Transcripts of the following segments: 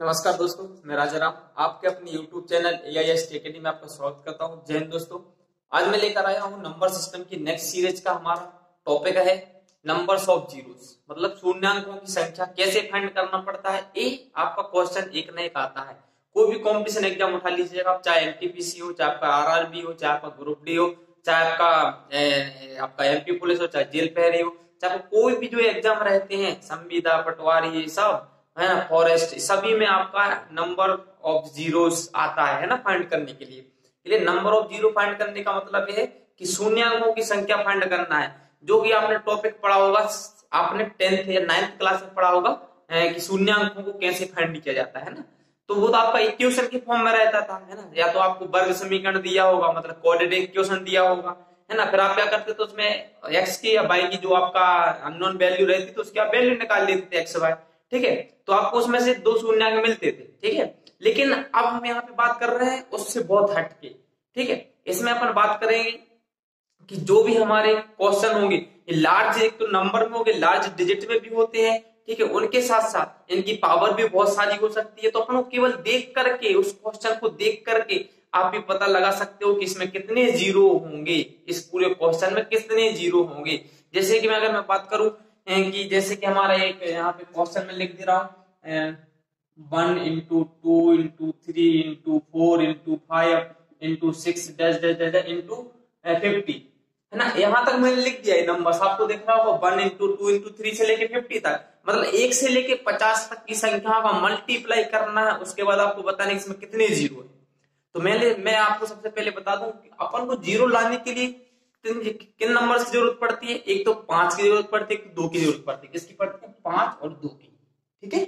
नमस्कार दोस्तों, मैं राजाराम आपके अपने YouTube चैनल AIS अकेडमी में आपका स्वागत करता हूं। जय हिंद दोस्तों। आज मैं लेकर आया हूं नंबर सिस्टम की नेक्स्ट सीरीज का। हमारा टॉपिक है नंबर्स ऑफ जीरोस, मतलब शून्यांकों की संख्या कैसे फाइंड करना पड़ता है। ये आपका क्वेश्चन एक न एक आता है। कोई भी कॉम्पिटिशन एग्जाम उठा लीजिएगा आप, चाहे NTPC हो, चाहे आपका RRB हो, चाहे आपका ग्रुप डी हो, चाहे आपका MP पुलिस हो, चाहे जेल पहरे हो, चाहे कोई भी जो एग्जाम रहते हैं, संविदा, पटवारी, सब है ना, फॉरेस्ट, सभी में आपका नंबर ऑफ जीरोस आता है ना फाइंड करने के लिए नंबर ऑफ जीरो फाइंड करने का मतलब यह है कि शून्यांकों की संख्या फाइंड करना है। जो कि आपने टॉपिक पढ़ा होगा, आपने 10th या 9th क्लास में पढ़ा होगा कि शून्यांकों को कैसे फाइंड किया जाता है ना। तो वो तो आपका इक्वेशन के फॉर्म में रहता था, है ना, या तो आपको वर्ग समीकरण दिया होगा, मतलब कोऑर्डिनेट इक्वेशन दिया होगा, है ना। फिर आप क्या करते तो उसमें एक्स की या वाई की जो आपका अननोन वैल्यू रहती तो उसकी आप वैल्यू निकाल लेते थे, एक्स वाई, ठीक है। तो आपको उसमें से दो शून्यांक मिलते थे, ठीक है। लेकिन अब हम यहाँ पे बात कर रहे हैं उससे बहुत हटके, ठीक है। इसमें अपन बात करेंगे कि जो भी हमारे क्वेश्चन होंगे ये लार्ज, एक तो नंबर में होंगे, लार्ज डिजिट में भी होते हैं, ठीक है। उनके साथ साथ इनकी पावर भी बहुत सारी हो सकती है। तो अपन केवल देख करके, उस क्वेश्चन को देख करके आप भी पता लगा सकते हो कि इसमें कितने जीरो होंगे, इस पूरे क्वेश्चन में कितने जीरो होंगे। जैसे कि अगर मैं बात करूं कि जैसे कि हमारा एक यहाँ पे क्वेश्चन में लिख दे रहा हूँ 1 into 2 into 3 into 4 into 5 into 6 dash dash dash into 50, है ना। यहाँ तक मैंने लिख दिया है नंबर, आपको देख रहा होगा 1 into 2 into 3 से लेके 50 तक, मतलब 1 से लेके 50 तक की संख्या का मल्टीप्लाई करना है। उसके बाद आपको बताना है इसमें कितने जीरो है। तो मैं आपको सबसे पहले बता दूं कि अपन को जीरो लाने के लिए किन नंबर की जरूरत पड़ती है। एक तो 5 की जरूरत पड़ती है, 2 की जरूरत पड़ती है। किसकी पड़ती है? 5 और 2 की, ठीक है।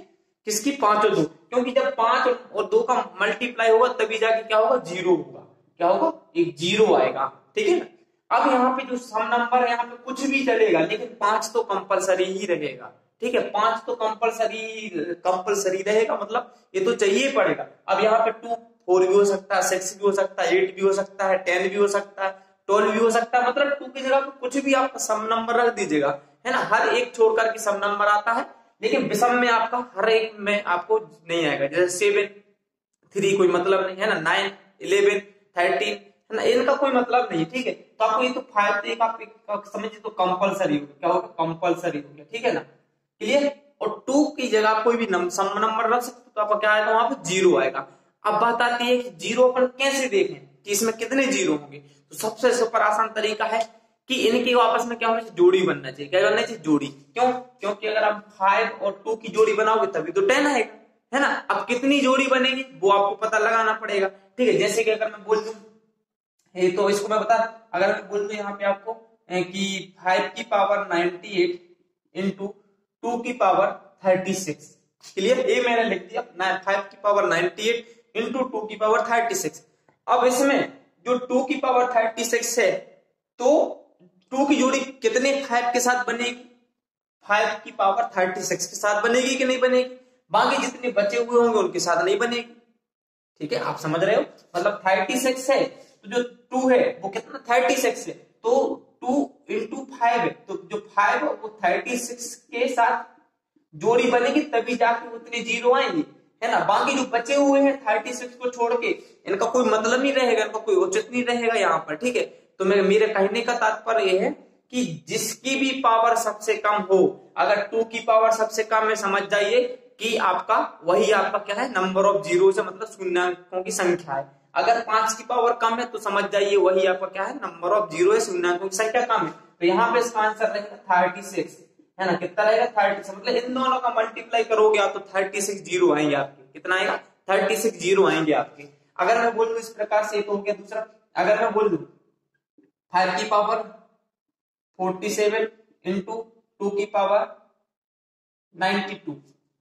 किसकी? 5 और 2, क्योंकि जब 5 और 2 का मल्टीप्लाई होगा तभी जाके क्या होगा? जीरो होगा। क्या होगा? एक जीरो आएगा, ठीक है ना। अब यहाँ पे जो सम नंबर है, यहाँ पे कुछ भी चलेगा, लेकिन 5 तो कंपलसरी ही रहेगा, ठीक है। 5 तो कंपलसरी रहेगा, मतलब ये तो चाहिए पड़ेगा। अब यहाँ पे 2 4 भी हो सकता है, 6 भी हो सकता है, 8 भी हो सकता है, 10 भी हो सकता है, 12 भी हो सकता है, मतलब 2 की जगह पे कुछ भी आप सम नंबर रख दीजिएगा, है ना। हर एक छोड़कर के सम नंबर आता है, लेकिन विषम में आपका हर एक में आपको नहीं आएगा। जैसे 7 3 कोई मतलब नहीं, है ना। 9 11 13, है ना, इनका कोई मतलब नहीं, ठीक है। तो आपको ये तो 5 एक आप समझिए तो कंपलसरी हो गया। क्या होगा? कंपलसरी हो गया, ठीक है ना, क्लियर। और 2 की जगह कोई भी सम नंबर रख सकते तो आपका क्या आएगा? वहां पे जीरो आएगा। अब बात आती है कि जीरो अपन कैसे देखें कि इसमें कितने जीरो होंगे। तो सबसे सुपर आसान तरीका है कि इनके आपस में क्या होना चाहिए? जोड़ी बनना चाहिए। क्या बनना चाहिए? जोड़ी। क्यों? क्योंकि अगर आप 5 और 2 की जोड़ी बनाओगे तभी तो 10 आएगा, है ना। अब कितनी जोड़ी बनेगी वो आपको पता लगाना पड़ेगा, ठीक है। जैसे कि अगर मैं बोल दूं तो इसको मैं बता, अगर मैं बोल दूं यहाँ पे आपको कि 5 की पावर 98 इंटू 2 की पावर 36, क्लियर। ये मैंने लिख दिया 5 की पावर 98 इंटू 2 की पावर 36। अब इसमें जो 2 की पावर 36 है, तो 2 की जोड़ी कितने 5 के साथ बनेगी? 5 की पावर 36 के साथ बनेगी कि नहीं बनेगी? बाकी जितने बचे हुए होंगे उनके साथ नहीं बनेगी, ठीक है। आप समझ रहे हो? मतलब 36 है तो जो 2 है वो कितना? 36 है, तो 2 इंटू 5 है, तो जो 5 है वो 36 के साथ जोड़ी बनेगी तभी जाके उतने जीरो आएंगे, है ना। बाकी जो बचे हुए हैं 36 को छोड़ के, इनका कोई मतलब नहीं रहेगा, इनका कोई औचित्य नहीं रहेगा यहाँ पर, ठीक है। तो मेरे कहने का तात्पर्य यह है कि जिसकी भी पावर सबसे कम हो, अगर 2 की पावर सबसे कम है, समझ जाइए कि आपका वही आपका क्या है? नंबर ऑफ जीरो है, मतलब शून्यांकों की संख्या है। अगर 5 की पावर कम है तो समझ जाइए वही आपका क्या है? नंबर ऑफ जीरो है, शून्यांकों की संख्या कम है। तो यहाँ पे इसका आंसर रहेगा 36, है ना। कितना रहेगा? 36, मतलब इन दोनों का मल्टीप्लाई करोगे आप तो 36 जीरो आएंगे आपके। कितना आएगा? 36 जीरो आएंगे आपके। अगर मैं बोल दूं इस प्रकार से, तो हो गया दूसरा। अगर मैं बोल दूं 5 की पावर 47 इंटू 2 की पावर 92,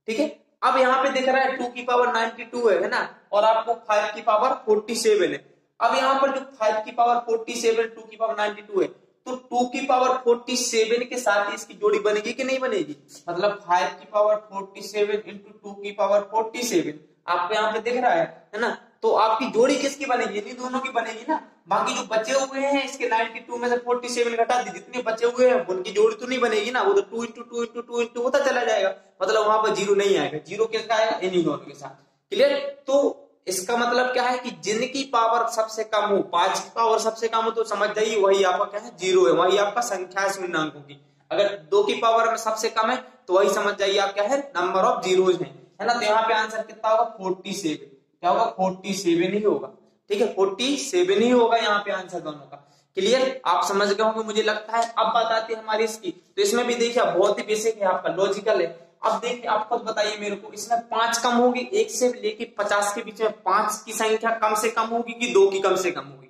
ठीक है। अब यहाँ पे दिख रहा है 2 की पावर 92 है ना, और आपको 5 की पावर 47 है। अब यहाँ पर जो 5 की पावर 47 2 की पावर 92 है, तो 2 की पावर 47 के साथ ही इसकी जोड़ी बनेगी कि नहीं बनेगी? मतलब 5 की पावर 47 इंटू 2 की पावर 47 आपको यहाँ पे दिख रहा है ना। तो आपकी जोड़ी किसकी बनेगी? इन्हीं दोनों की बनेगी ना। बाकी जो बचे हुए हैं इसके 92 में से 47 घटा दी, जितने बचे हुए हैं उनकी जोड़ी तो नहीं बनेगी ना, वो तो 2 इंटू 2 इंटू 2 इंटू होता चला जाएगा, मतलब वहां पर जीरो नहीं आएगा। जीरो किसका आएगा? इन्हीं दोनों के साथ। क्लियर? तो इसका मतलब क्या है कि जिनकी पावर सबसे कम हो, 5 की पावर सबसे कम हो, तो समझ जाइए वही आपका क्या है? जीरो है, वही आपका संख्या है शून्य अंकों की। अगर 2 की पावर में सबसे कम है तो वही समझ जाइए आप क्या है? नंबर ऑफ जीरोज है ना। तो यहाँ पे आंसर कितना होगा? 47। क्या होगा? 47 ही होगा। ठीक है, 47 ही होगा यहाँ पे आंसर दोनों का। क्लियर? आप समझ गए होंगे मुझे लगता है। अब बात आती है हमारी इसकी, तो इसमें भी देखिए बहुत ही बेसिक है, आपका लॉजिकल है। अब देखिए आप खुद बताइए मेरे को, इसमें 5 कम होगी, 1 से लेके 50 के बीच में 5 की संख्या कम से कम होगी कि 2 की कम से कम होगी?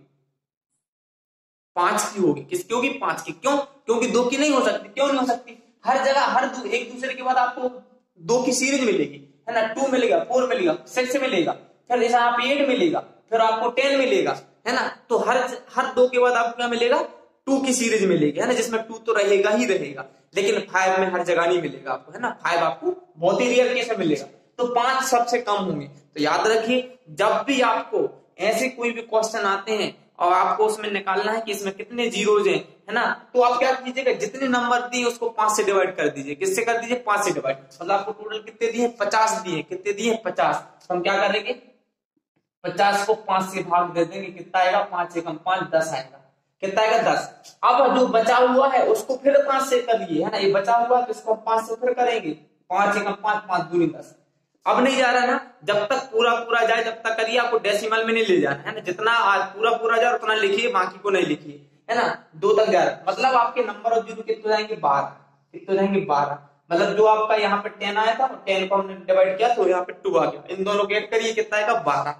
5 की होगी। किसकी होगी? 5 की। क्यों? क्योंकि 2 की नहीं हो सकती। क्यों नहीं हो सकती? हर जगह हर एक दूसरे के बाद आपको 2 की सीरीज मिलेगी, है ना। 2 मिलेगा, 4 मिलेगा, 6 मिलेगा, फिर यहाँ पे 8 मिलेगा, फिर आपको 10 मिलेगा, है ना। तो हर 2 के बाद आपको क्या मिलेगा? 2 की सीरीज मिलेगी, है ना, जिसमें 2 तो रहेगा ही रहेगा। लेकिन 5 में हर जगह नहीं मिलेगा आपको, है ना। 5 आपको बहुत ही रेयर केस में मिलेगा। तो 5 सबसे कम होंगे। तो याद रखिए, जब भी आपको ऐसे कोई भी क्वेश्चन आते हैं और आपको उसमें निकालना है कि इसमें कितने जीरोज हैं, है ना, तो आप क्या कीजिएगा? जितने नंबर दिए उसको 5 से डिवाइड कर दीजिए। किससे कर दीजिए? 5 से डिवाइड। मतलब आपको टोटल कितने दिए? 50 दिए। कितने दिए? 50। तो हम क्या करेंगे? 50 को 5 से भाग दे देंगे। कितना आएगा? 5 से कम 5, 10 आएगा। कितना आएगा? 10। अब जो बचा हुआ है उसको फिर 5 से करिए, है ना। ये बचा हुआ है तो इसको 5 से फिर करेंगे। 5 से कम 5, 5 दूनी 10। अब नहीं जा रहा ना, जब तक पूरा पूरा जाए जब तक करिए, आपको डेसिमल में नहीं ले जाना, है ना। जितना आज पूरा पूरा जाए उतना लिखिए, बाकी को नहीं लिखिए, है ना। 2 तक जा रहा, मतलब आपके नंबर ऑफ जीरो कितने जाएंगे? 12। कितने जाएंगे? 12। मतलब जो आपका यहाँ पे 10 आया था, 10 को हमने डिवाइड किया तो यहाँ पे 2 आ गया। इन दोनों को ऐड करिए, कितना आएगा? 12।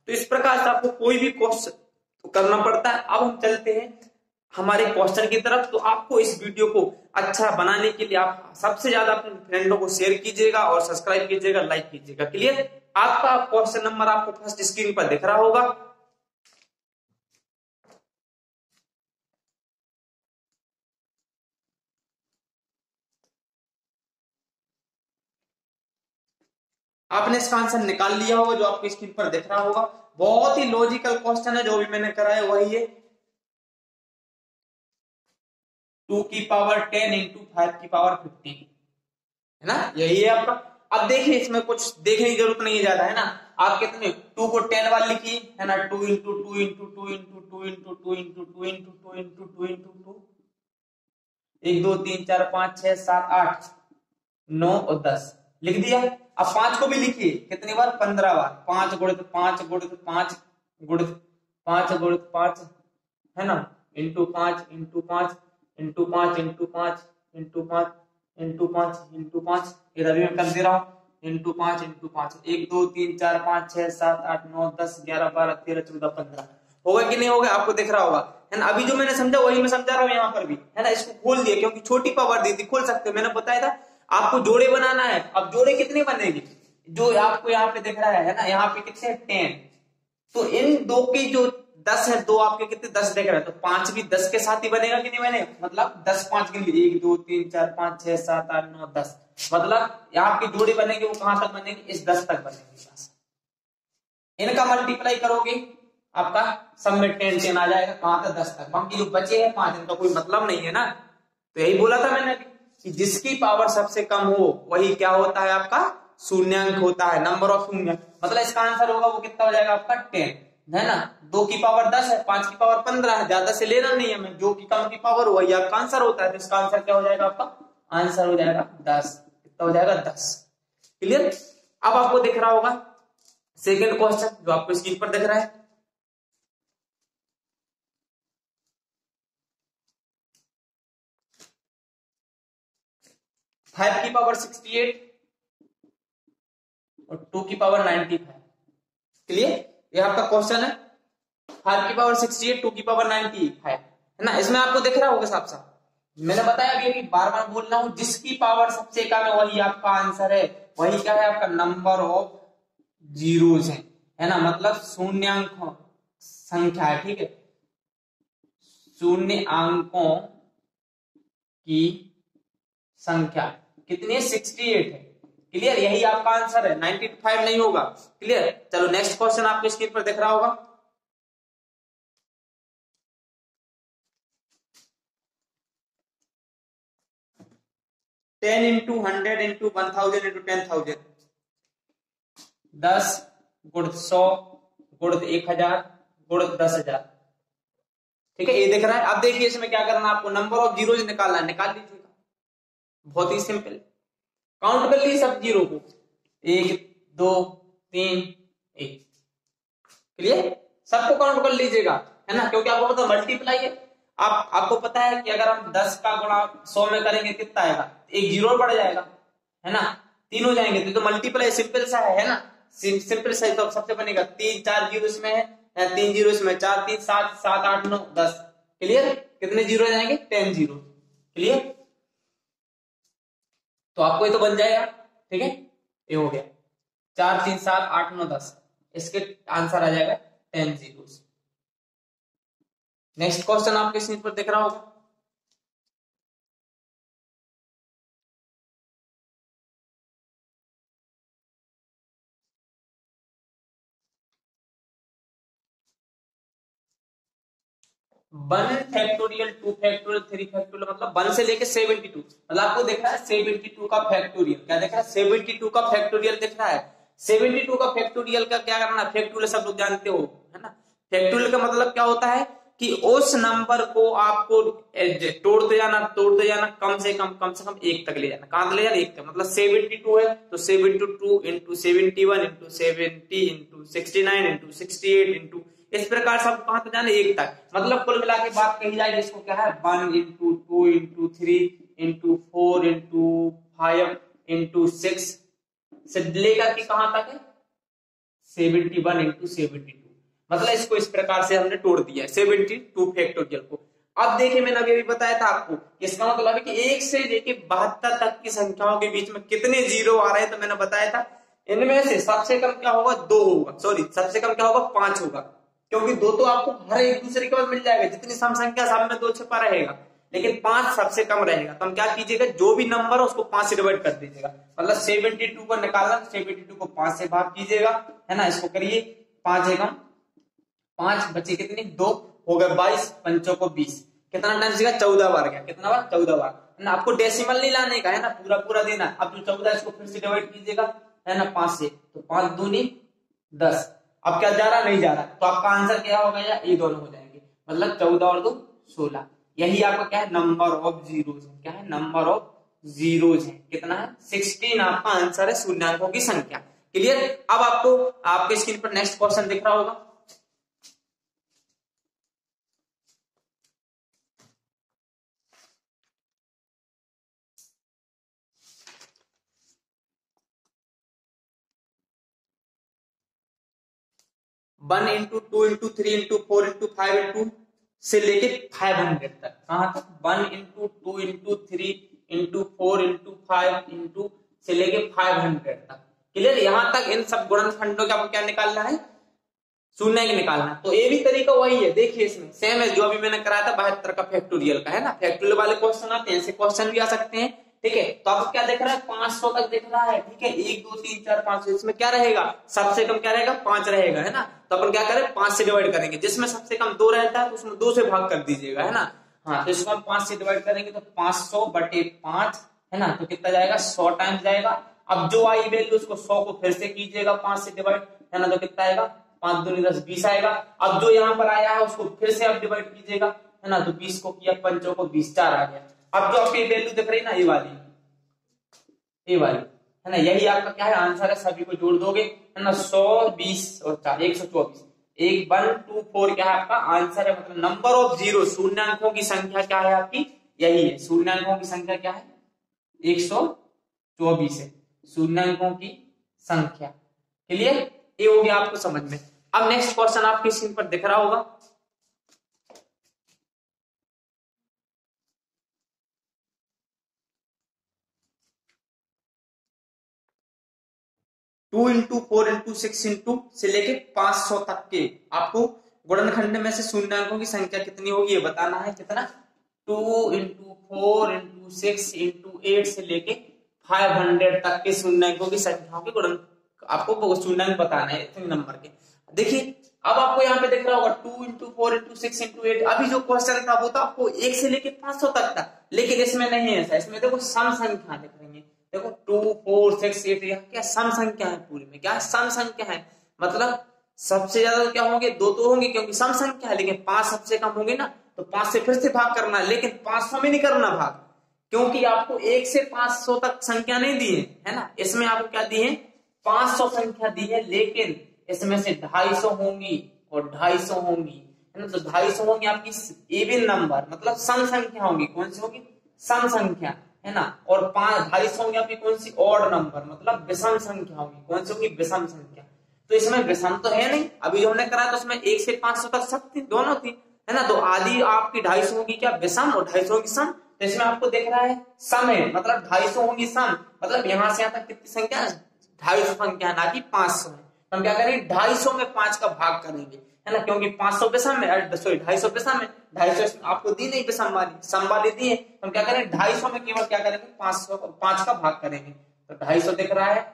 तो इस प्रकार से आपको कोई भी क्वेश्चन करना पड़ता है। अब हम चलते हैं हमारे क्वेश्चन की तरफ। तो आपको इस वीडियो को अच्छा बनाने के लिए आप सबसे ज्यादा अपने फ्रेंडों को शेयर कीजिएगा और सब्सक्राइब कीजिएगा, लाइक कीजिएगा। क्लियर? आपका क्वेश्चन नंबर आपको फर्स्ट स्क्रीन पर दिख रहा होगा। आपने इसका आंसर निकाल लिया होगा, जो आपको स्क्रीन पर दिख रहा होगा। बहुत ही लॉजिकल क्वेश्चन है, जो भी मैंने कराया वही है। 2 की पावर 10 इंटू 5 की पावर 15, है ना, यही है आपका। अब देखिए इसमें कुछ देखने की जरूरत नहीं है ज्यादा, है ना। आप कितने 2 को 10 बार लिखिए, है ना। 2 into 2 into 2 into 2 into 2 into 2 into 2 into 2 into 2, 1 2 3 4 5 6 7 8 9 और 10 लिख दिया। अब 5 को भी लिखिए, कितनी बार? 15 बार। 5 गुणित 5 गुणित 5 गुणित 5 गुणित 5, है ना, into 5 into 5 into 5 into 5 into 5 into 5 into 5, इधर भी मैं कर दे रहा हूँ। Into 5 into 5, 1 2 3 4 5 6 7 8 9 10 11 12 13 14 15। होगा कि नहीं होगा? आपको दिख रहा होगा, है ना। अभी जो मैंने समझा वही मैं समझा रहा हूँ यहाँ पर भी, है ना। इसको खोल दिया क्योंकि छोटी पावर दी थी, खोल सकते हो। मैंने बताया था आपको जोड़े बनाना है। अब जोड़े कितने बनेगी? जो आपको यहाँ पे दिख रहा है ना, यहाँ पे कितने? 10। तो इन 2 की जो 10 है, 2 आपके कितने? 10 दिख रहा है, तो 5 भी 10 के साथ ही बनेगा कि नहीं बनेगा? मतलब 10 5 गिन लीजिए, 1 2 3 4 5 6 7 8 9 10। मतलब यहाँ आपकी जोड़ी बनेगी, वो कहां तक बनेगी? इस 10 तक बनेगी। बस इनका मल्टीप्लाई करोगे, आपका सब में 10 10 आ जाएगा, कहां तक? 10 तक। बाकी जो बचे हैं 5, इनका कोई मतलब नहीं है ना। तो यही बोला था मैंने कि जिसकी पावर सबसे कम हो वही क्या होता है? आपका शून्यांक होता है, नंबर ऑफ शून्य। मतलब इसका आंसर होगा वो कितना हो जाएगा? आपका 10, है ना। 2 की पावर 10 है, 5 की पावर 15 है, ज्यादा से लेना नहीं है मैं। जो की कम की पावर वही आपका आंसर होता है। तो इसका आंसर क्या हो जाएगा? आपका आंसर हो जाएगा 10। कितना हो जाएगा? 10। क्लियर? अब आपको दिख रहा होगा सेकेंड क्वेश्चन, जो आपको स्क्रीन पर दिख रहा है। फाइव की पावर 68 और 2 की पावर 95। क्लियर? ये आपका क्वेश्चन है। 5 की पावर 68, 2 की पावर 95, है ना। इसमें आपको दिख रहा होगा साफ साफ। मैंने बताया अभी बार बार बोल रहा हूं, जिसकी पावर सबसे कम है वही आपका आंसर है। वही क्या है? आपका नंबर ऑफ जीरोस है ना। मतलब शून्यांक संख्या है, ठीक है। शून्य अंकों की संख्या कितनी है? 68 है। क्लियर? यही आपका आंसर है, 95 नहीं होगा। क्लियर? चलो नेक्स्ट क्वेश्चन आपके स्क्रीन पर दिख रहा होगा। 10 इंटू 100 इंटू 1000 इंटू 10,000, 10 गुणित 100 गुणित 1000 गुणित 10,000। ठीक है, ये दिख रहा है। अब देखिए इसमें क्या करना है आपको, नंबर ऑफ जीरोज निकालना है, निकाल लीजिएगा, बहुत ही सिंपल। काउंट कर लीजिए सब जीरो को, 1 2 3 1, क्लियर। सबको काउंट कर लीजिएगा, है ना, क्योंकि आपको पता मल्टीप्लाई है। आपको पता है कि अगर हम 10 का गुणा 100 में करेंगे कितना आएगा, एक जीरो बढ़ जाएगा, है ना, 3 हो जाएंगे, तो मल्टीप्लाई सिंपल सा है ना, सिंपल सा। तो सबसे बनेगा 3 4 जीरो इसमें है, 3 जीरो इसमें, 4 3 7 7 8 9 10, क्लियर। कितने जीरो हो जाएंगे, 10 जीरो, क्लियर। तो आपको ये तो बन जाएगा, ठीक है, ये हो गया 4 3 7 8 9 10, इसके आंसर आ जाएगा 10 जीरो। नेक्स्ट क्वेश्चन आपके स्क्रीन पर दिख रहा होगा, वन फैक्टोरियल 2 फैक्टोरियल 3 फैक्टोरियल, मतलब 1 से लेके 72, मतलब आपको दिख रहा है 72 का फैक्टोरियल। क्या दिख रहा है, 72 का फैक्टोरियल दिख रहा है। 72 का फैक्टोरियल का क्या करना है, फैक्टोरियल सब लोग जानते हो, है ना। फैक्टोरियल का मतलब क्या होता है कि उस नंबर को आपको तोड़ते जाना, कम से कम एक तक ले जाना। कहां ले जाना, एक तक। मतलब 72 है तो 72 into 71 into 70 into 69 into 68 into, इस प्रकार सब कहां तक जाना, एक तक। मतलब कुल मिला के बात कही जाए जिसको क्या है, 1 into 2 into 3 into 4 into 5 into 6 से लेकर के कहां तक है, 71 इंटू 72। मतलब इसको इस प्रकार से हमने तोड़ दिया है 72 फैक्टोरियल को। अब देखिए मैंने अभी बताया था आपको, इसका मतलब है कि 1 से लेके 72 तक की संख्याओं के बीच में कितने जीरो आ रहे हैं। तो मैंने बताया था इनमें से सबसे कम क्या होगा, 2 होगा, सॉरी सबसे कम क्या होगा, 5 होगा, क्योंकि 2 तो आपको हर एक दूसरे के बाद मिल जाएगा, जितनी सम संख्या सब में 2 छिपा रहेगा, लेकिन 5 सबसे कम रहेगा। तो हम क्या कीजिएगा, जो भी नंबर है उसको 5 से डिवाइड कर दीजिएगा। मतलब 72 को निकालना, 72 को 5 से भाग कीजिएगा, है ना। इसको करिए, 5 एकम 5 बचे कितनी, 2 हो गए 22, 5 को 20, कितना टाइम सीखा, 14 बार गया, कितना बार, 14 बार, है ना। आपको डेसिमल नहीं लाने का, है ना, पूरा पूरा देना। अब जो 14 इसको फिर से डिवाइड कीजिएगा, है ना, 5 से, तो 5 दूनी 10। अब क्या जा रहा, नहीं जा रहा, तो आपका आंसर क्या हो गया, ये दोनों हो जाएंगे, मतलब 14 और 2 16। यही आपका क्या है, नंबर ऑफ जीरोज है। क्या है, नंबर ऑफ जीरोज है। कितना है, 16 आपका आंसर है, शून्यांकों की संख्या। क्लियर। अब आपको आपके स्क्रीन पर नेक्स्ट क्वेश्चन दिख रहा होगा, one into 2 into 3 into 4 into 5 into से लेके 500 तक। कहां तक, 1 into 2 into 3 into 4 into 5 into से लेके 500 तक। क्लियर। यहां तक इन सब गुणनखंडों का आपको क्या निकालना है, शून्य ही निकालना। तो ये भी तरीका वही है, देखिए इसमें सेम है जो अभी मैंने कराया था 72 का फैक्टोरियल का, है ना। फैक्टोरियल वाले क्वेश्चन आते हैं, ऐसे क्वेश्चन भी आ सकते हैं, ठीक है। तो आपको क्या दिख रहा है, 500 तक दिख रहा है, ठीक है। 1 2 3 4 5, इसमें क्या रहेगा, सबसे कम क्या रहेगा, 5 रहेगा, है ना। तो अपन क्या करें, 5 से डिवाइड करेंगे, जिसमें सबसे कम 2 रहता है उसमें 2 से भाग कर दीजिएगा, है ना। हाँ, तो इसको हम 5 से डिवाइड करेंगे तो 500 बटे 5, है ना, तो कितना जाएगा, 100 टाइम्स जाएगा। अब जो आई वैल्यू उसको 100 को फिर से कीजिएगा 5 से डिवाइड, है ना, तो कितना आएगा, 5 दूनी 10 20 आएगा। अब जो यहाँ पर आया है उसको फिर से आप डिवाइड कीजिएगा, है ना, तो 20 को किया, 5 को 20, 4 आ गया। अब जो आपकी वैल्यू दिख रही है ना, ये वाली, है ना, यही आपका क्या है, आंसर है। सभी को जोड़ दोगे, है ना, 100 20 और 4 124, 1 1 2 4 क्या है आपका आंसर है। मतलब नंबर ऑफ जीरो, शून्यांकों की संख्या क्या है आपकी, यही है। शून्यांकों की संख्या क्या है, 124 है शून्यांकों की संख्या। क्लियर। ये हो गया आपको समझ में। अब नेक्स्ट क्वेश्चन आपकी स्क्रीन पर दिख रहा होगा, टू इंटू 4 इंटू 6 इंटू से लेके 500 तक के आपको गुणनखंड में से शून्यांकों की संख्या कितनी होगी ये बताना है। कितना, 2 इंटू 4 इंटू 6 इंटू 8 से लेके 500 तक के शून्यांकों की संख्याओं के गुणन आपको शून्यांक बताना है इतने नंबर के। देखिए अब आपको यहाँ पे दिख रहा होगा 2 इंटू 4 इंटू 6 इंटू 8। अभी जो क्वेश्चन था वो तो आपको 1 से लेके 500 तक था, लेकिन इसमें नहीं है ऐसा। इसमें देखो सम संख्या दिख रही है, देखो 2 4 6 8, यह क्या सम संख्या है, पूरी में क्या सम संख्या है। मतलब सबसे ज्यादा तो क्या होंगे, दो तो होंगे क्योंकि सम संख्या है, लेकिन 5 सबसे कम होंगे ना, तो 5 से फिर से भाग करना है, लेकिन 500 में नहीं करना भाग, क्योंकि आपको 1 से 500 तक संख्या नहीं दी है ना। इसमें आपको क्या दी है, 500 संख्या दी है, लेकिन इसमें से 250 होंगी और 250 होंगी, है ना। तो 250 होंगी आपकी इवन नंबर, मतलब सम संख्या होंगी। कौन सी होगी, सम संख्या, है ना। और 250 होंगी आपकी कौन सी, ऑड नंबर, मतलब विषम संख्या होगी। कौन सी होगी, विषम संख्या। तो इसमें विषम तो है नहीं, अभी जो हमने करा तो उसमें 1 से 500 तक सब थी, दोनों थी, है ना। तो आधी आपकी 250 होगी क्या, विषम, और 250 होगी सम। तो इसमें आपको दिख रहा है सम है, मतलब 250 होंगी सम, मतलब यहां से यहां तक कितनी संख्या है, 250 संख्या, ना कि 500 है। हम क्या करेंगे, 250 में 5 का भाग करेंगे, है ना, क्योंकि 500 विषम में, सॉरी 250 विषम में, 250 आपको दी नहीं विषम वाली, सम वाली दी है। हम क्या करेंगे, 250 में केवल क्या करेंगे, 5 का भाग करेंगे। तो 250 दिख रहा है,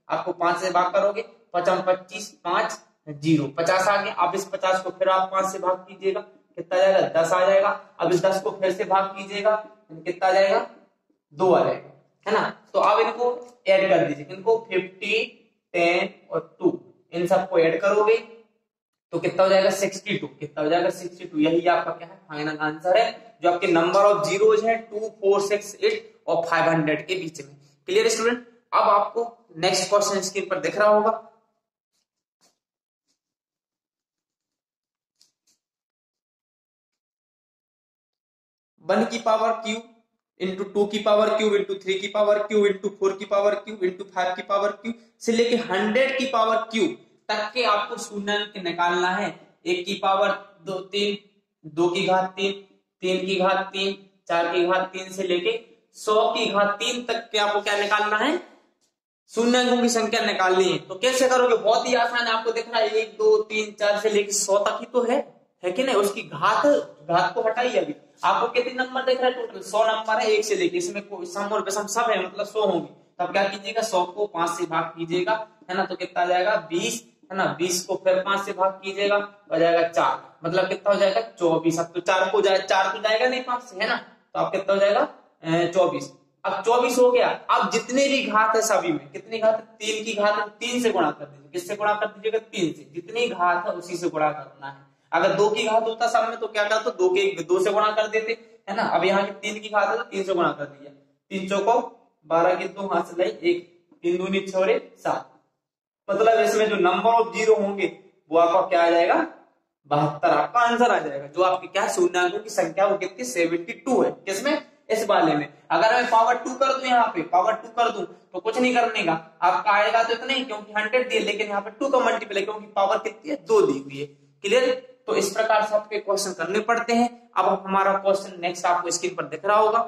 आपको 5 से भाग करोगे, 55 25 5 0, 50 आ गया। अब इस 50 को फिर आप 5 से भाग कीजिएगा, कितना जाएगा, 10 आ जाएगा। अब इस 10 को फिर से भाग कीजिएगा, कितना आ जाएगा, 2 आ जाएगा, है ना। तो आप इनको ऐड कर दीजिए, इनको 50 10 और 2, इन सबको ऐड करोगे तो कितना हो जाएगा, 62। कितना हो जाएगा, 62। यही आपका क्या है, फाइनल आंसर है, जो आपके नंबर ऑफ जीरोज है 2 4 6 8 और 500 के बीच में। Clear student. अब आपको नेक्स्ट क्वेश्चन स्क्रीन पर दिख रहा होगा, 1 की पावर क्यूब इंटू 2 की पावर क्यूब इंटू 3 की पावर क्यूब इंटू 4 की पावर क्यूब इंटू 5 की पावर क्यूब से लेके 100 की पावर क्यूब तक के आपको शून्यांक निकालना है। 1 की पावर 2 3, 2 की घात 3, 3 की घात 3, 4 की घात 3 से लेके 100 की घात 3 तक के आपको क्या निकालना है, शून्याङ्कों की संख्या निकालनी है। तो कैसे करोगे, बहुत ही आसान है। आपको दिख रहा है 1 2 3 4 से लेके 100 तक ही तो है कि नहीं। उसकी घात को हटाइए। अभी आपको कितने नंबर दिख रहा है, टोटल 100 नंबर है, 1 से लेके, इसमें कोई सम और विषम सब है, मतलब 100 होंगी। तब क्या कीजिएगा, 100 को 5 से भाग कीजिएगा, है ना। तो कितना आ जाएगा, 20, है ना। 20 को फिर 5 से भाग कीजिएगा, हो जाएगा 4, मतलब कितना हो जाएगा, 24। अब तो 4 को 4 तो जाएगा नहीं 5 से, है ना। तो आप कितना हो जाएगा, 24। अब 24 हो गया। अब जितने भी घात है सभी में, कितनी घात है, 3 की घात है, 3 से गुणा कर दीजिए। किससे गुणा कर दीजिएगा, 3 से। जितनी घात है उसी से गुणा करना है। अगर 2 की घात होता सब में तो क्या करता, 2 से गुणा कर देते, है ना। अब यहाँ की 3 की घात है तो 3 से गुणा कर दिया। 3 चौको 12 की 2 हाथ से लाई 1, 3 दूनी 6 7, मतलब इसमें जो नंबर ऑफ जीरो होंगे वो आपका क्या आ जाएगा, 72 आपका आंसर आ जाएगा। जो आपकी क्या शून्याङ्कों की संख्या वो कितनी, 72 है। किसमें, इस वाले में। अगर मैं पावर 2 कर दूं, यहाँ पे पावर 2 कर दूं तो कुछ नहीं करने का, आपका आएगा तो इतना ही, क्योंकि 100 दिए, लेकिन यहाँ पे 2 का मल्टीप्लाई, क्योंकि पावर कितनी है, 2 दी हुई है। क्लियर। तो इस प्रकार से आपके क्वेश्चन करने पड़ते हैं। अब हमारा क्वेश्चन नेक्स्ट आपको स्क्रीन पर दिख रहा होगा,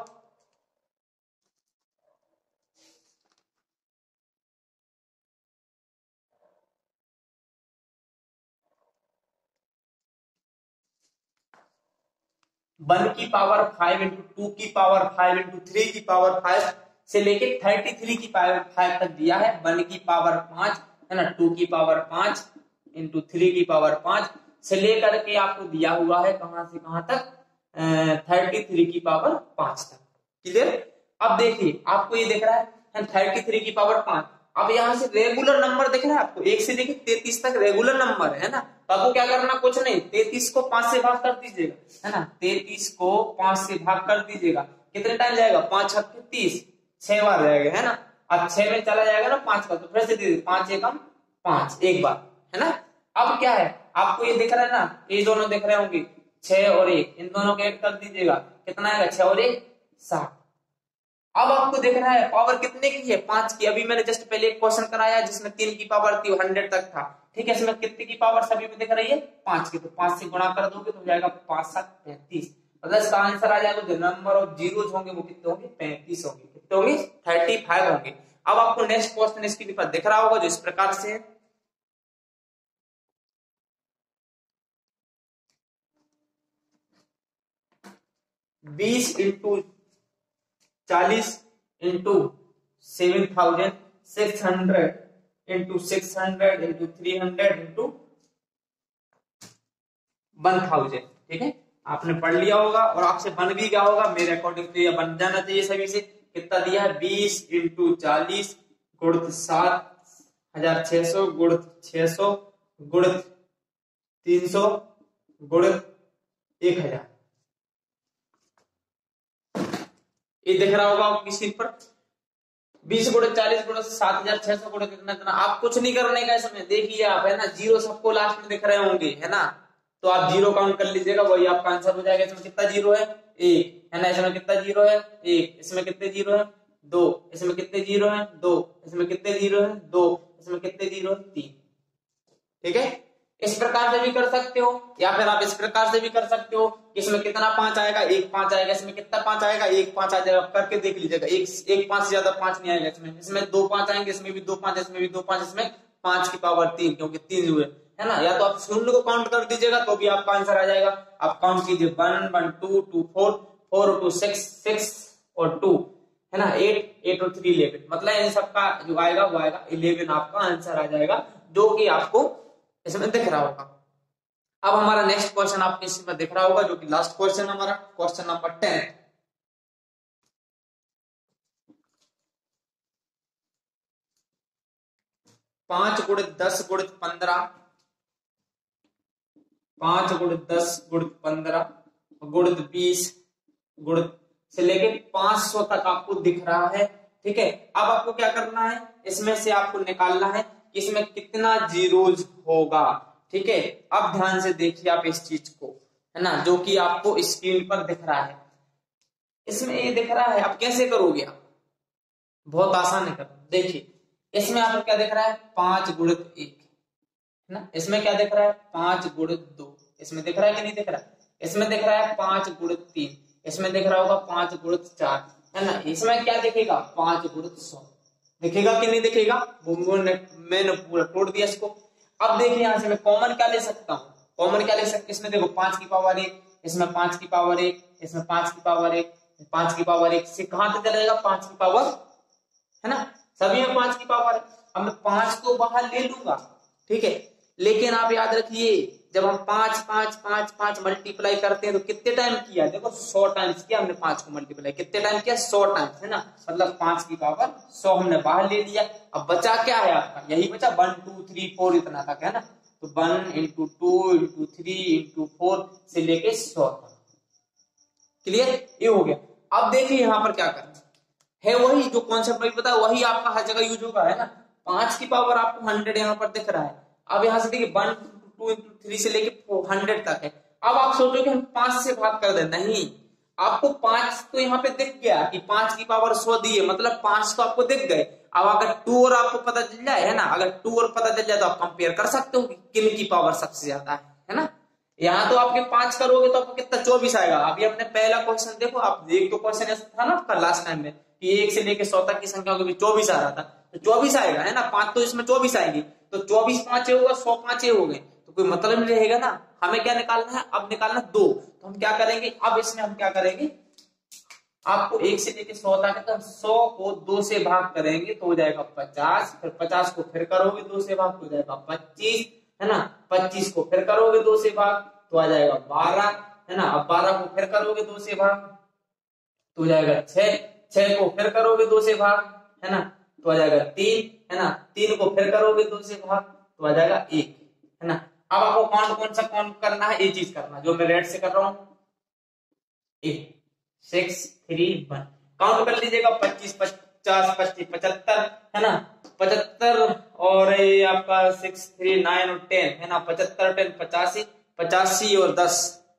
वन की पावर 5 इंटू 2 की पावर 5 इंटू 3 की पावर 5 से लेके 33 की पावर 5 तक दिया है। 1 की पावर 5, है ना, 2 की पावर 5 इंटू 3 की पावर 5 से लेकर के आपको दिया हुआ है कहां से कहां तक, 33 की पावर 5 तक। क्लियर। अब देखिए आपको ये दिख रहा है 33 की पावर 5। अब यहां से रेगुलर नंबर दिख रहा है आपको, 1 से लेके 33 तक रेगुलर नंबर है ना। तो आपको क्या करना, कुछ नहीं, 33 को 5 से भाग कर दीजिएगा, है ना। 33 को 5 से भाग कर दीजिएगा, कितने टाइम जाएगा, 5 छक्के 30, 6 बार जाएगा, है ना। अब 6 में चला जाएगा ना 5 का, तो फिर से दीजिए, 5 एकम 5, एक बार, है ना। अब क्या है, आपको ये दिख रहा है ना, ये दोनों दिख रहे होंगे, 6 और 1, इन दोनों को ऐड कर दीजिएगा, कितना आएगा, 6 और 1 7। अब आपको देख रहा है पावर कितने की है, 5 की। अभी मैंने जस्ट पहले एक क्वेश्चन कराया जिसमें 3 की पावर थी, 100 तक था, ठीक है। इसमें कितने की पावर सभी में दिख रही है, 5 की। तो 5 से गुणा कर दोगे तो हो जाएगा 5 7 35, मतलब इसका आंसर आ जाएगा, जो नंबर ऑफ जीरोज होंगे वो कितने होंगे, 35 होंगे। कितने होंगे, 35 होंगे। अब आपको नेक्स्ट क्वेश्चन इसके ऊपर दिख रहा होगा, जो इस प्रकार से है, 20 into 40 into 7600 into 600 into 300 into 1000, ठीक है। आपने पढ़ लिया होगा और आपसे बन भी गया होगा, मेरे अकॉर्डिंग तो ये बन जाना चाहिए सभी से। कितना दिया है 20 × 40 गुणित 7600 गुणित 600 गुणित 300 गुणित 1000। ये दिख रहा होगा आपकी स्क्रीन पर 20 × 40 गुणित 7600 गुणित इतना। आप कुछ नहीं करने का इसमें, देखिए आप, है ना, जीरो सबको लास्ट में दिख रहे होंगे, है ना, तो आप जीरो काउंट कर लीजिएगा, वही आपका आंसर हो जाएगा। इसमें कितना जीरो है 1, है ना, इसमें कितना जीरो है 1, इसमें कितने जीरो है 2, इसमें कितने जीरो है 2, इसमें कितने जीरो है 2, इसमें कितने जीरो है 3, ठीक है। इस प्रकार से भी कर सकते हो, या फिर आप इस प्रकार से भी कर सकते हो, इसमें कितना 5 आएगा 1 5 आएगा, इसमें कितना 5 आएगा 1 5 आ जाएगा, करके देख लीजिएगा। एक 5 से ज्यादा 5 नहीं आएगा इसमें 2 5 आएंगे, इसमें भी 2 5, इसमें भी 2 5, इसमें 5 की पावर 3, क्योंकि 3 हुए, है ना। या तो आप शून्य को काउंट कर दीजिएगा तो भी आपका आंसर आ जाएगा। आप काउंट कीजिए 1 1 2 2 4 4 2 6 6 और 2, है ना, 8 8 और 3 11, मतलब इन सबका जो आएगा वो आएगा 11, आपका आंसर आ जाएगा, जो कि आपको इसमें दिख रहा होगा। अब हमारा नेक्स्ट क्वेश्चन आपको इसमें दिख रहा होगा, जो कि लास्ट क्वेश्चन हमारा, क्वेश्चन नंबर 10। 5 × 10 × 15, 5 × 10 × 15 गुणित 20 गुणित से लेके 500 तक आपको दिख रहा है, ठीक है। अब आपको क्या करना है, इसमें से आपको निकालना है कि इसमें कितना जीरोज होगा, ठीक है। अब ध्यान से देखिए आप इस चीज को, है ना, जो कि आपको स्क्रीन पर दिख रहा है, इसमें ये दिख रहा है। अब कैसे करोगे आप, बहुत आसान है करना। देखिए इसमें आपको क्या दिख रहा है 5 × 1, है ना, इसमें क्या दिख रहा है 5 × 2, इसमें दिख रहा है कि नहीं दिख रहा है, इसमें दिख रहा है 5 × 3, इसमें दिख रहा होगा 5 × 4, है ना, इसमें क्या दिखेगा 5 × 100, दिखेगा कि नहीं दिखेगा, मैंने पूरा तोड़ दिया इसको। अब देखिए यहां से मैं कॉमन क्या ले सकता हूँ, कॉमन क्या ले सकते, इसमें देखो 5 की पावर 1, इसमें 5 की पावर 1, इसमें 5 की पावर 1, 5 की पावर 1 से कहां तक चलेगा 5 की पावर, है ना, सभी में 5 की पावर है। अब मैं 5 तो बाहर ले लूंगा, ठीक है, लेकिन आप याद रखिए जब हम 5 5 5 5 मल्टीप्लाई करते हैं तो कितने टाइम किया, देखो 100 टाइम्स किया हमने 5 को मल्टीप्लाई, कितने टाइम किया 100 टाइम्स, है ना, मतलब 5 की पावर 100 हमने बाहर ले लिया। अब बचा क्या है आपका, यही बचा 1 2 3 4 इतना तक, है ना, तो 1 × 2 × 3 × 4 से लेके 100 तक, क्लियर, ये हो गया। अब देखिए यहाँ पर क्या करना है, वही जो कॉन्सेप्ट नहीं पता वही आपका हर जगह यूज होगा, है ना। 5 की पावर आपको 100 यहाँ पर दिख रहा है। अब यहाँ से देखिए 1 2 × 3 से लेके 100 तक है। अब आप सोचो कि हम 5 से भाग कर दे, नहीं, आपको 5 तो यहाँ पे दिख गया कि 5 की पावर 100 दी है, मतलब 5 तो आपको दिख गए। अब अगर 2 और आपको पता चल जाए, है ना, अगर 2 और पता चल जाए तो आप कंपेयर कर सकते हो कि किन की पावर सबसे ज्यादा है ना। यहाँ तो आपके 5 करोगे तो आपको कितना 24 आएगा। अभी अपने पहला क्वेश्चन देखो आप, एक तो क्वेश्चन ऐसा था ना आपका लास्ट टाइम में कि 1 से लेके 100 तक की संख्याओं के बीच 24 आ रहा था, तो 24 आएगा, है ना, 5 तो इसमें 24 आएगी, तो 24 5 होगा 100 5 हो गए, तो कोई मतलब नहीं रहेगा ना। हमें क्या निकालना है, अब निकालना 2, तो हम क्या करेंगे, अब इसमें हम क्या करेंगे, आपको 1 से लेके 100 तक है तो 100 को 2 से भाग करेंगे तो हो जाएगा 50, फिर 50 को फिर करोगे 2 से भाग तो हो जाएगा 25, है ना, 25 को फिर करोगे 2 से भाग तो आ जाएगा 12, है ना, अब 12 को फिर करोगे 2 से भाग तो हो जाएगा 6, 6 को फिर करोगे 2 से भाग, है ना, तो आ जाएगा 3, है ना, 3 को फिर करोगे 2 से भाग तो आ जाएगा 1, है ना। अब आपको कौन सा काउंट करना है, ये चीज करना जो मैं रेड से कर रहा हूं, 6 3 1 काउंट कर लीजिएगा, 25 50 25 75, है ना, 75 और ये आपका 6 3 9 और 10, है ना, 75 10 85 85 और 10,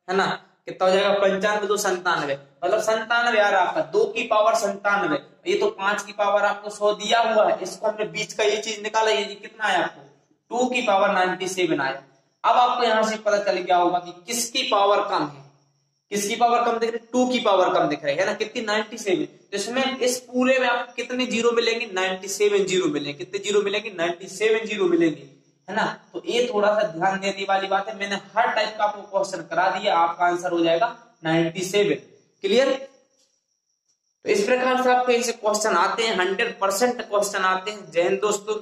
है ना, कितना हो जाएगा 95 2 97, मतलब 97 आ रहा है आपका, 2 की पावर 97। ये तो 5 की पावर आपको 100 दिया हुआ है, इसको हमने बीच का ये चीज निकाला, ये कितना है आपको 2 की पावर 97 आया। अब आपको यहां से पता चल गया होगा कि किसकी पावर कम है, किसकी पावर कम दिख रही है, 2 की पावर कम दिख रही है ना, कितनी 97। तो इसमें इस पूरे में आपको कितने जीरो मिलेंगे, 97 जीरो मिलेंगे, कितने जीरो मिलेंगे 97 जीरो मिलेंगे, है ना। तो ये थोड़ा सा ध्यान देने वाली बात है, मैंने हर टाइप का आपको क्वेश्चन करा दिया, आपका आंसर हो जाएगा 97, क्लियर। तो इस प्रकार से आपको ऐसे क्वेश्चन आते हैं, 100% क्वेश्चन आते हैं। जय हिंद दोस्तों।